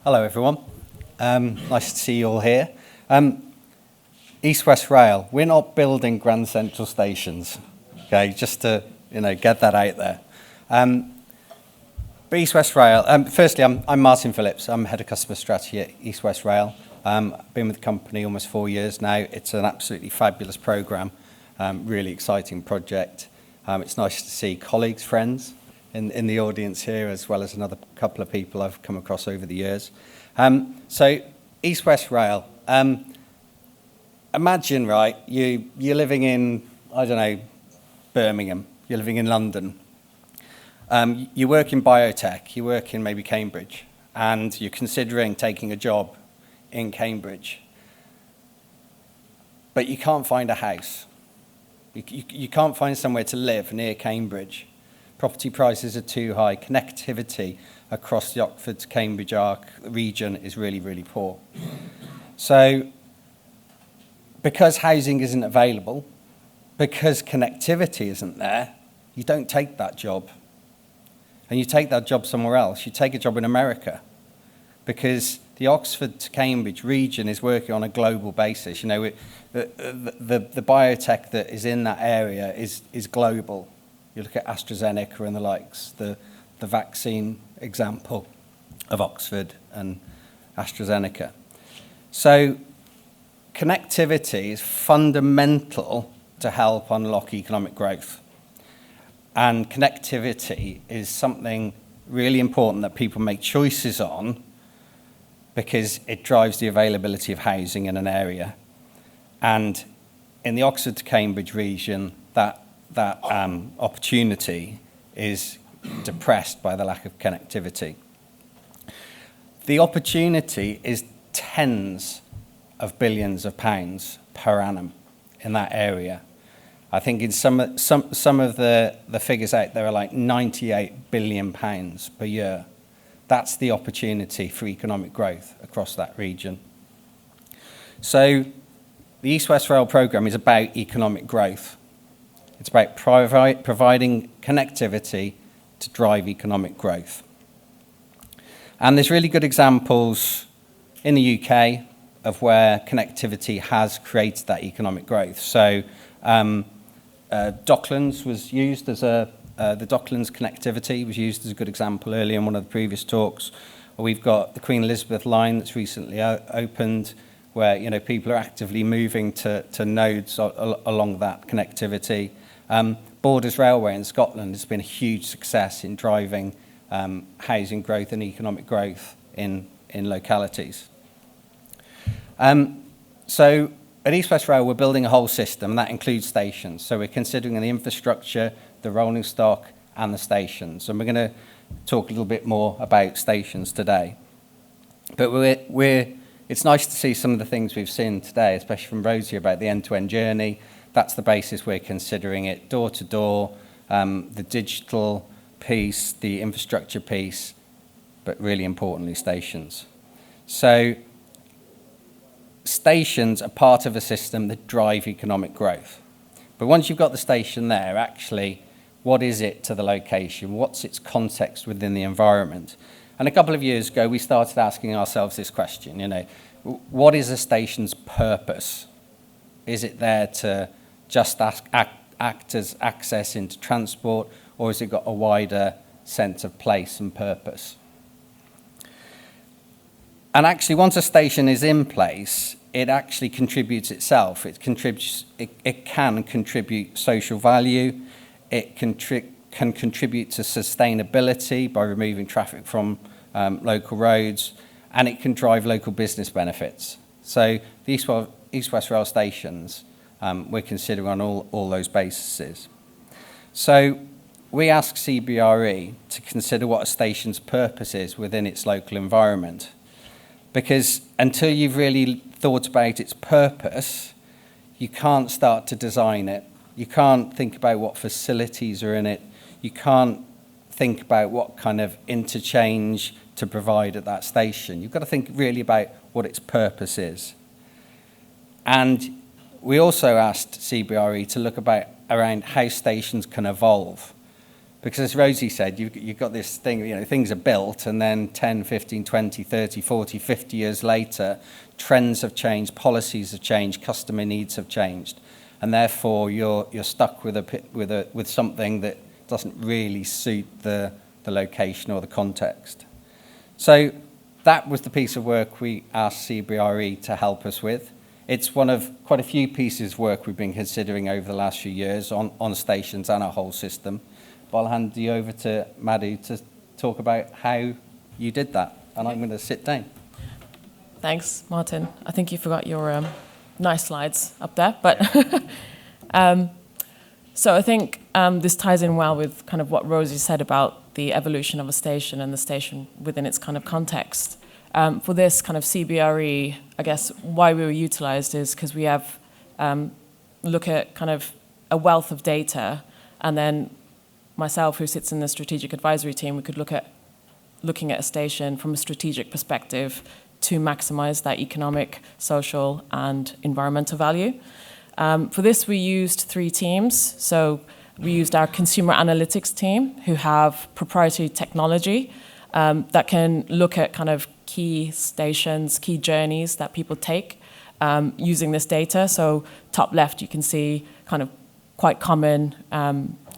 Hello everyone, nice to see you all here. East West Rail, we're not building Grand Central stations, okay, just to get that out there. But East West Rail, firstly I'm Martin Phillips, I'm Head of Customer Strategy at East West Rail. I've been with the company almost 4 years now. It's an absolutely fabulous programme, really exciting project. It's nice to see colleagues, friends in the audience here, as well as another couple of people I've come across over the years. So East West Rail, imagine, right, you're living in, I don't know, Birmingham, you're living in London. You work in biotech, you work in maybe Cambridge, and you're considering taking a job in Cambridge, but you can't find a house. You can't find somewhere to live near Cambridge. Property prices are too high. Connectivity across the Oxford to Cambridge arc region is really, really poor. So because housing isn't available, because connectivity isn't there, you don't take that job. And you take that job somewhere else. You take a job in America, because the Oxford to Cambridge region is working on a global basis. You know, the biotech that is in that area is global. You look at AstraZeneca and the likes, the vaccine example of Oxford and AstraZeneca. So connectivity is fundamental to help unlock economic growth. And connectivity is something really important that people make choices on, because it drives the availability of housing in an area. And in the Oxford to Cambridge region, that opportunity is depressed by the lack of connectivity. The opportunity is tens of billions of pounds per annum in that area. I think in some of the figures out there are like £98 billion per year. That's the opportunity for economic growth across that region. So the East West Rail programme is about economic growth. It's about providing connectivity to drive economic growth. And there's really good examples in the UK of where connectivity has created that economic growth. So Docklands was used as the Docklands connectivity was used as a good example earlier in one of the previous talks. We've got the Queen Elizabeth line that's recently opened, where people are actively moving to nodes along that connectivity. Borders Railway in Scotland has been a huge success in driving housing growth and economic growth in localities. So at East West Rail, we're building a whole system, and that includes stations. So we're considering the infrastructure, the rolling stock, and the stations. And we're going to talk a little bit more about stations today. But it's nice to see some of the things we've seen today, especially from Rosie, about the end-to-end journey. That's the basis we're considering it, door-to-door, the digital piece, the infrastructure piece, but really importantly, stations. So stations are part of a system that drive economic growth. But once you've got the station there, actually, what is it to the location? What's its context within the environment? And a couple of years ago, we started asking ourselves this question, what is a station's purpose? Is it there to just act as access into transport, or has it got a wider sense of place and purpose? And actually, once a station is in place, it actually contributes itself. It can contribute social value. It can contribute to sustainability by removing traffic from local roads, and it can drive local business benefits. So the East West Rail stations, we're considering on all those bases. So we ask CBRE to consider what a station's purpose is within its local environment. Because until you've really thought about its purpose, you can't start to design it. You can't think about what facilities are in it. You can't think about what kind of interchange to provide at that station. You've got to think really about what its purpose is. And we also asked CBRE to look around how stations can evolve. Because as Rosie said, you've got this thing, things are built, and then 10, 15, 20, 30, 40, 50 years later, trends have changed, policies have changed, customer needs have changed. And therefore, you're stuck with something that doesn't really suit the location or the context. So that was the piece of work we asked CBRE to help us with. It's one of quite a few pieces of work we've been considering over the last few years on stations and our whole system. But I'll hand you over to Madhu to talk about how you did that. And I'm going to sit down. Thanks, Martin. I think you forgot your nice slides up there. But so I think this ties in well with kind of what Rosie said about the evolution of a station and the station within its kind of context. For this kind of CBRE, I guess why we were utilized is because we have look at kind of a wealth of data, and then myself, who sits in the strategic advisory team, we could looking at a station from a strategic perspective to maximize that economic, social, and environmental value. For this, we used 3 teams. So we used our consumer analytics team, who have proprietary technology that can look at kind of key stations, key journeys that people take using this data. So top left, you can see kind of quite common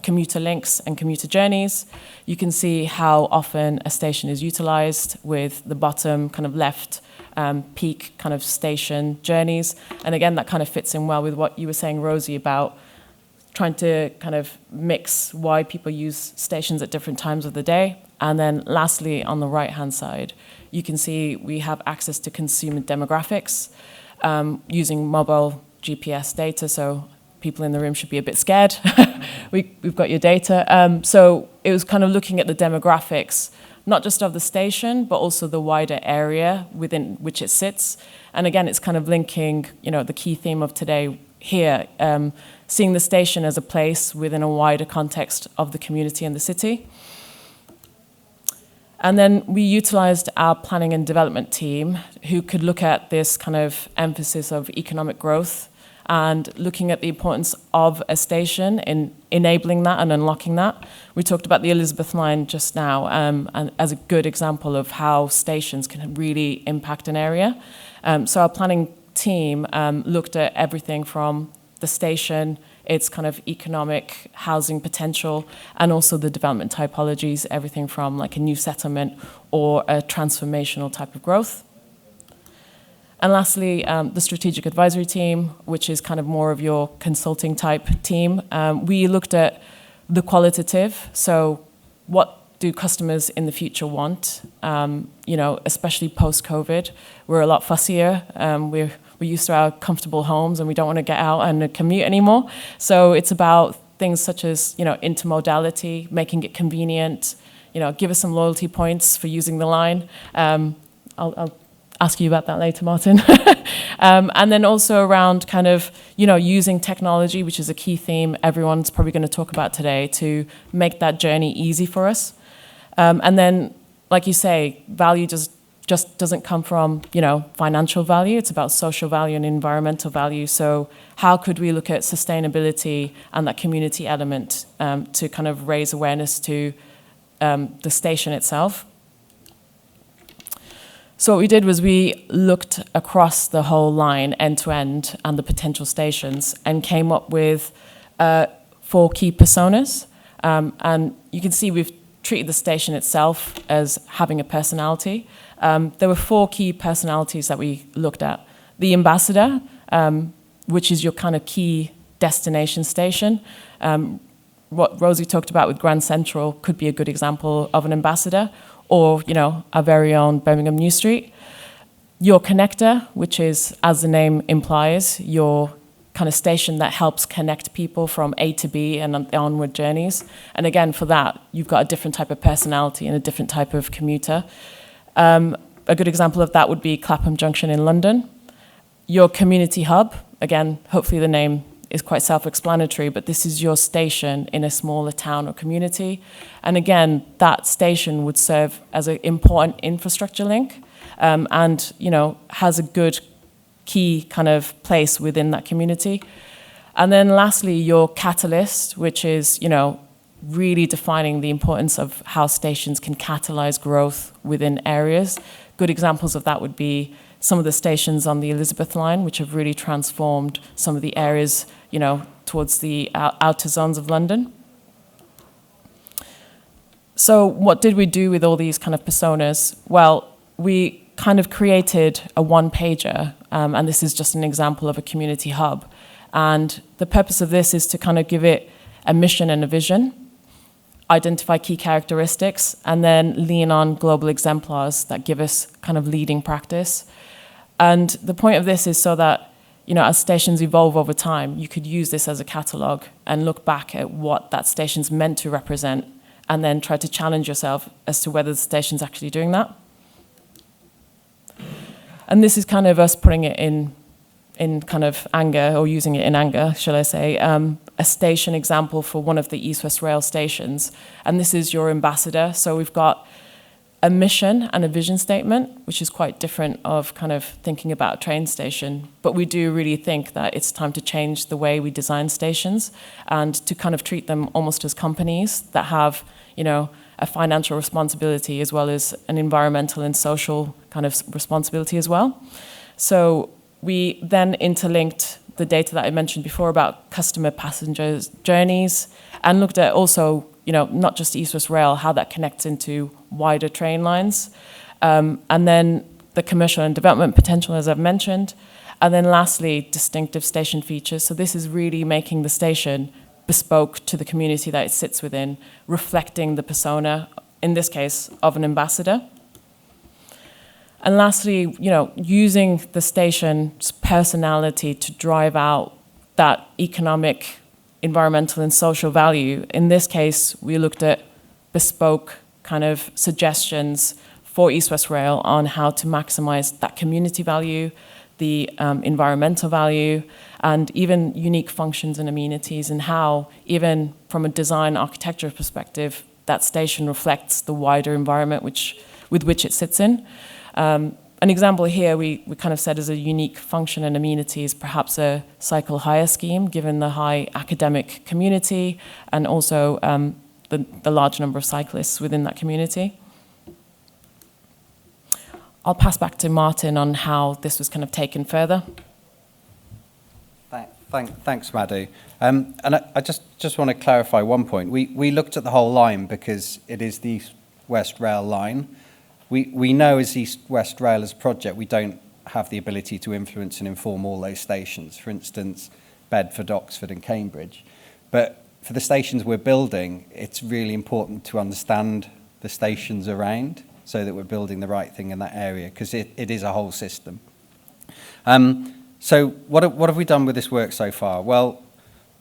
commuter links and commuter journeys. You can see how often a station is utilized with the bottom kind of left peak kind of station journeys. And again, that kind of fits in well with what you were saying, Rosie, about trying to kind of mix why people use stations at different times of the day. And then lastly, on the right-hand side, you can see we have access to consumer demographics using mobile GPS data. So people in the room should be a bit scared. We've got your data. So it was kind of looking at the demographics, not just of the station, but also the wider area within which it sits. And again, it's kind of linking, the key theme of today here, seeing the station as a place within a wider context of the community and the city. And then we utilized our planning and development team, who could look at this kind of emphasis of economic growth and looking at the importance of a station in enabling that and unlocking that. We talked about the Elizabeth line just now, and as a good example of how stations can really impact an area. So our planning team looked at everything from the station, its kind of economic housing potential, and also the development typologies, everything from like a new settlement or a transformational type of growth. And lastly, the strategic advisory team, which is kind of more of your consulting type team. We looked at the qualitative, so what do customers in the future want? Especially post-COVID, we're a lot fussier. We're used to our comfortable homes, and we don't want to get out and commute anymore. So it's about things such as intermodality, making it convenient. Give us some loyalty points for using the line. I'll ask you about that later, Martin. And then also around kind of, using technology, which is a key theme everyone's probably going to talk about today, to make that journey easy for us. And then, like you say, value just doesn't come from, financial value. It's about social value and environmental value. So how could we look at sustainability and that community element to kind of raise awareness to the station itself? So what we did was we looked across the whole line, end to end, and the potential stations, and came up with 4 key personas. And you can see we've treated the station itself as having a personality. There were 4 key personalities that we looked at. The ambassador, which is your kind of key destination station. What Rosie talked about with Grand Central could be a good example of an ambassador, or, our very own Birmingham New Street. Your connector, which is, as the name implies, your kind of station that helps connect people from A to B and onward journeys. And again, for that, you've got a different type of personality and a different type of commuter. A good example of that would be Clapham Junction in London. Your community hub, again, hopefully the name is quite self-explanatory, but this is your station in a smaller town or community. And again, that station would serve as an important infrastructure link and, has a good key kind of place within that community. And then lastly, your catalyst, which is, really defining the importance of how stations can catalyze growth within areas. Good examples of that would be some of the stations on the Elizabeth line, which have really transformed some of the areas, towards the outer zones of London. So what did we do with all these kind of personas? Well, we kind of created a one-pager, and this is just an example of a community hub. And the purpose of this is to kind of give it a mission and a vision, identify key characteristics, and then lean on global exemplars that give us kind of leading practice. And the point of this is so that, as stations evolve over time, you could use this as a catalogue and look back at what that station's meant to represent, and then try to challenge yourself as to whether the station's actually doing that. And this is kind of us putting it in kind of anger, or using it in anger, shall I say, a station example for one of the East West Rail stations. And this is your ambassador. So we've got a mission and a vision statement, which is quite different of kind of thinking about a train station. But we do really think that it's time to change the way we design stations and to kind of treat them almost as companies that have, a financial responsibility as well as an environmental and social kind of responsibility as well. So we then interlinked the data that I mentioned before about customer passengers' journeys, and looked at also, not just East West Rail, how that connects into wider train lines, and then the commercial and development potential, as I've mentioned, and then lastly, distinctive station features. So this is really making the station bespoke to the community that it sits within, reflecting the persona, in this case, of an ambassador. And lastly, using the station's personality to drive out that economic, environmental, and social value. In this case, we looked at bespoke kind of suggestions for East West Rail on how to maximize that community value, the environmental value, and even unique functions and amenities, and how, even from a design architecture perspective, that station reflects the wider environment with which it sits in. An example here we kind of said as a unique function and amenities, perhaps a cycle hire scheme, given the high academic community and also the large number of cyclists within that community. I'll pass back to Martin on how this was kind of taken further. Thanks, Madhu. And I just want to clarify one point. We looked at the whole line because it is the East West Rail line. We know as East West Rail as a project, we don't have the ability to influence and inform all those stations, for instance, Bedford, Oxford and Cambridge. But for the stations we're building, it's really important to understand the stations around so that we're building the right thing in that area, because it is a whole system. So what have we done with this work so far? Well,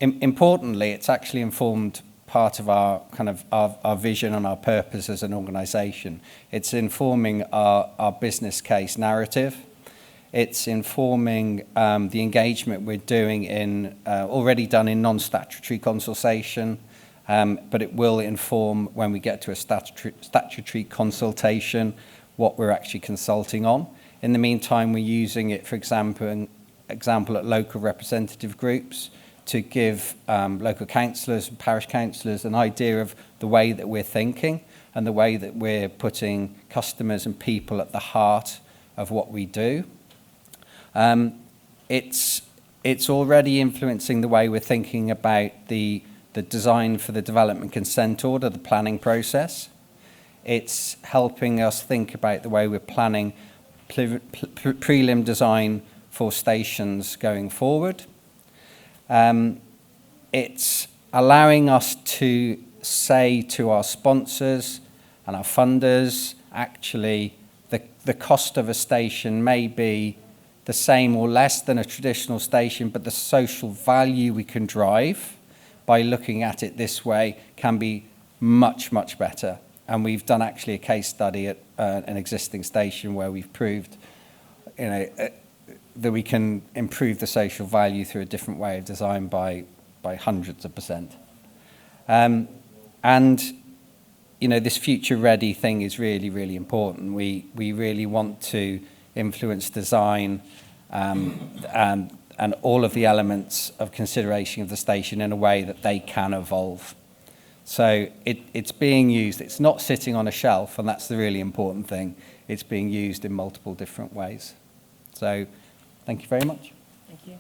importantly, it's actually informed part of our kind of our vision and our purpose as an organisation. It's informing our business case narrative. It's informing the engagement we're doing in already done in non-statutory consultation, but it will inform when we get to a statutory consultation what we're actually consulting on. In the meantime, we're using it, for example at local representative groups to give local councillors and parish councillors an idea of the way that we're thinking and the way that we're putting customers and people at the heart of what we do. It's already influencing the way we're thinking about the design for the development consent order, the planning process. It's helping us think about the way we're planning prelim design for stations going forward. It's allowing us to say to our sponsors and our funders, actually, the cost of a station may be the same or less than a traditional station, but the social value we can drive by looking at it this way can be much, much better. And we've done actually a case study at an existing station where we've proved, that we can improve the social value through a different way of design by hundreds of %. And this future ready thing is really, really important. We really want to influence design and all of the elements of consideration of the station in a way that they can evolve. So it's being used. It's not sitting on a shelf, and that's the really important thing. It's being used in multiple different ways. So thank you very much. Thank you.